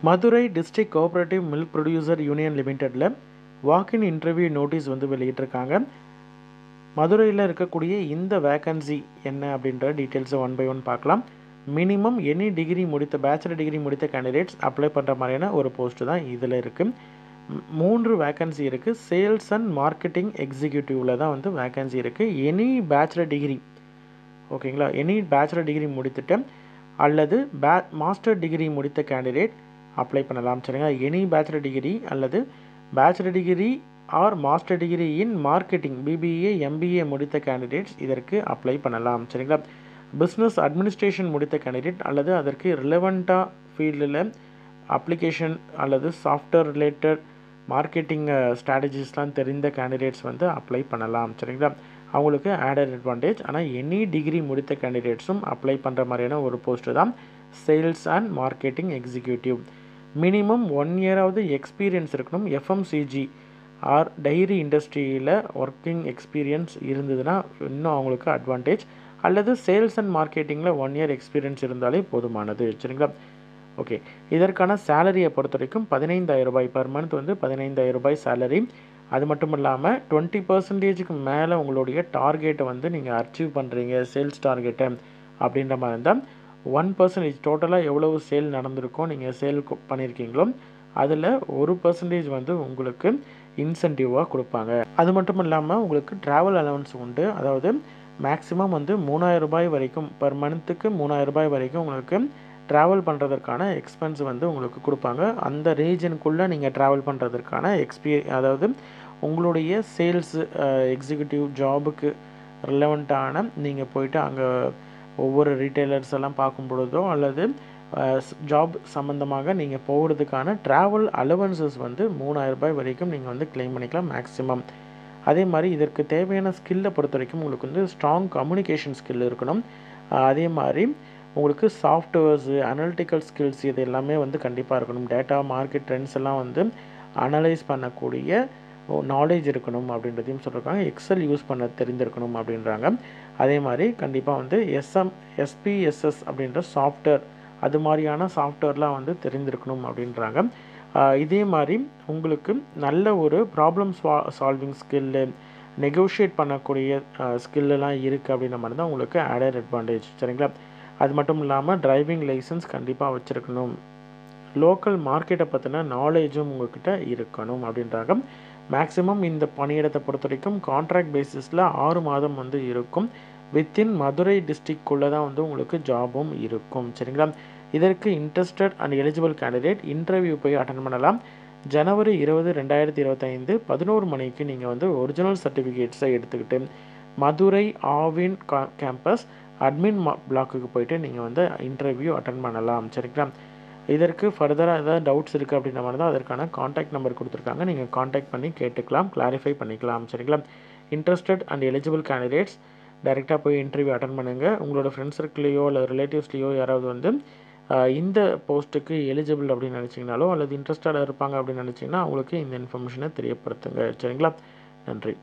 Madurai district cooperative milk producer union லிமிடெட்டில் walk in interview notice வந்து வெளியிட்டிருக்காங்க. மதுரையில் இருக்கக்கூடிய இந்த வேக்கன்சி என்ன அப்படின்ற டீட்டெயில்ஸை ஒன் பை ஒன் பார்க்கலாம். மினிமம் எனி டிகிரி முடித்த பேச்சுலர் டிகிரி முடித்த கேண்டிடேட்ஸ் அப்ளை பண்ணுற மாதிரியான ஒரு போஸ்ட்டு தான் இதில் இருக்குது. 3 வேக்கன்சி இருக்குது. சேல்ஸ் அண்ட் மார்க்கெட்டிங் எக்ஸிக்யூட்டிவில் தான் வந்து வேக்கன்சி இருக்குது. எனி பேச்சுலர் டிகிரி, ஓகேங்களா, எனி பேச்சுலர் டிகிரி முடித்துட்டு அல்லது மாஸ்டர் டிகிரி முடித்த கேண்டிடேட் அப்ளை பண்ணலாம். சரிங்களா, எனி பேச்சுலர் டிகிரி அல்லது bachelor degree or master degree in marketing BBA MBA முடித்த கேண்டிடேட்ஸ் இதற்கு அப்ளை பண்ணலாம். சரிங்களா, பிஸ்னஸ் அட்மினிஸ்ட்ரேஷன் முடித்த கேண்டிடேட் அல்லது அதற்கு ரிலவெண்ட்டாக ஃபீல்டில் அப்ளிகேஷன் அல்லது சாஃப்ட்வேர் ரிலேட்டட் மார்க்கெட்டிங் ஸ்ட்ராட்டஜிஸ்லாம் தெரிந்த கேண்டிடேட்ஸ் வந்து அப்ளை பண்ணலாம். சரிங்களா, அவங்களுக்கு ஆடட் அட்வான்டேஜ். ஆனால் எனி டிகிரி முடித்த கேண்டிடேட்ஸும் அப்ளை பண்ணுற மாதிரியான ஒரு போஸ்ட்டு தான் sales and marketing executive. Minimum 1 இயராவது எக்ஸ்பீரியன்ஸ் இருக்கணும். எஃப்எம்சிஜி ஆர் டைரி இண்டஸ்ட்ரியில் ஒர்க்கிங் எக்ஸ்பீரியன்ஸ் இருந்ததுன்னா இன்னும் அவங்களுக்கு அட்வான்டேஜ். அல்லது சேல்ஸ் அண்ட் மார்க்கெட்டிங்கில் 1 இயர் எக்ஸ்பீரியன்ஸ் இருந்தாலே போதுமானது. சரிங்களா, ஓகே. இதற்கான சேலரியை பொறுத்த வரைக்கும் 15,000 ரூபாய் பர் மந்த் வந்து 15,000 ரூபாய் சேலரி. அது மட்டும் இல்லாமல் 20% மேலே உங்களுடைய டார்கெட்டை வந்து நீங்கள் அச்சீவ் பண்ணுறீங்க, சேல்ஸ் டார்கெட்டை அப்படின்ற மாதிரி இருந்தால் 1% டோட்டலாக எவ்வளவு சேல் நடந்திருக்கோ நீங்கள் சேல் பண்ணியிருக்கீங்களோ அதில் 1% வந்து உங்களுக்கு இன்சென்டிவாக கொடுப்பாங்க. அது மட்டும் இல்லாமல் உங்களுக்கு ட்ராவல் அலவன்ஸ் உண்டு. அதாவது மேக்ஸிமம் வந்து 3,000 ரூபாய் வரைக்கும் பர் மந்த்துக்கு 3,000 ரூபாய் வரைக்கும் உங்களுக்கு ட்ராவல் பண்ணுறதற்கான எக்ஸ்பென்ஸ் வந்து உங்களுக்கு கொடுப்பாங்க. அந்த ரீஜனுக்குள்ளே நீங்கள் ட்ராவல் பண்ணுறதற்கான அதாவது உங்களுடைய சேல்ஸ் எக்ஸிக்யூட்டிவ் ஜாபுக்கு ரிலவெண்ட்டான நீங்கள் போயிட்டு அங்கே ஒவ்வொரு ரீட்டைலர்ஸ் எல்லாம் பார்க்கும் பொழுதோ அல்லது ஜாப் சம்மந்தமாக நீங்கள் போகிறதுக்கான ட்ராவல் அலவன்சஸ் வந்து 3,000 ரூபாய் வரைக்கும் நீங்கள் வந்து கிளைம் பண்ணிக்கலாம் மேக்ஸிமம். அதே மாதிரி இதற்கு தேவையான ஸ்கில்லை பொறுத்த வரைக்கும் உங்களுக்கு வந்து ஸ்ட்ராங் கம்யூனிகேஷன் ஸ்கில் இருக்கணும். அதே மாதிரி உங்களுக்கு சாஃப்ட்வேர்ஸு அனலிட்டிக்கல் ஸ்கில்ஸ் இது எல்லாமே வந்து கண்டிப்பாக இருக்கணும். டேட்டா மார்க்கெட் ட்ரெண்ட்ஸ் எல்லாம் வந்து அனலைஸ் பண்ணக்கூடிய நாலேஜ் இருக்கணும் அப்படின்றதையும் சொல்லியிருக்காங்க. எக்ஸல் யூஸ் பண்ண தெரிந்திருக்கணும் அப்படின்றாங்க. அதே மாதிரி கண்டிப்பாக வந்து எஸ்பிஎஸ்எஸ் அப்படின்ற சாஃப்ட்வேர் அது மாதிரியான சாஃப்ட்வேர்லாம் வந்து தெரிந்திருக்கணும் அப்படின்றாங்க. இதே மாதிரி உங்களுக்கு நல்ல ஒரு ப்ராப்ளம் சால்விங் ஸ்கில்லு, நெகோஷியேட் பண்ணக்கூடிய ஸ்கில்லெலாம் இருக்குது அப்படின்ற மாதிரி தான் உங்களுக்கு ஆடட் அட்வான்டேஜ். சரிங்களா, அது மட்டும் இல்லாமல் டிரைவிங் லைசன்ஸ் கண்டிப்பாக வச்சுருக்கணும். லோக்கல் மார்க்கெட்டை பற்றின நாலேஜும் உங்கள்கிட்ட இருக்கணும் அப்படின்றாங்க. மேக்ஸிமம் இந்த பணியிடத்தை பொறுத்த வரைக்கும் கான்ட்ராக்ட் பேசிஸில் 6 மாதம் வந்து இருக்கும். வித்தின் மதுரை டிஸ்ட்ரிக்ட்குள்ளே தான் வந்து உங்களுக்கு ஜாபும் இருக்கும். சரிங்களா, இதற்கு interested and eligible candidate interview போய் அட்டன் பண்ணலாம். ஜனவரி 20, 2025 11 மணிக்கு நீங்கள் வந்து ஒரிஜினல் சர்டிஃபிகேட்ஸை எடுத்துக்கிட்டு மதுரை ஆவின் கேம்பஸ் அட்மின் பிளாக்குக்கு போயிட்டு நீங்கள் வந்து இன்டர்வியூ அட்டன் பண்ணலாம். சரிங்களா, இதற்கு ஃபர்தராக ஏதாவது டவுட்ஸ் இருக்குது அப்படின்ற மாதிரி தான் அதற்கான காண்டாக்ட் நம்பர் கொடுத்துருக்காங்க. நீங்கள் காண்டாக்ட் பண்ணி கேட்டுக்கலாம், கிளாரிஃபை பண்ணிக்கலாம். சரிங்களா, இன்ட்ரெஸ்டட் அண்ட் எலிஜிபிள் கேண்டிடேட்ஸ் டைரெக்டாக போய் இன்டர்வியூ அட்டன் பண்ணுங்கள். உங்களோட ஃப்ரெண்ட்ஸ் சர்க்கிளையோ அல்லது ரிலேட்டிவ்ஸ்லையோ யாராவது வந்து இந்த போஸ்ட்டுக்கு எலிஜிபிள் அப்படின்னு நினச்சிங்கனாலோ அல்லது இன்ட்ரெஸ்டடாக இருப்பாங்க அப்படின்னு நினச்சிங்கன்னா அவங்களுக்கு இந்த இன்ஃபர்மேஷனை தெரியப்படுத்துங்க. சரிங்களா, நன்றி.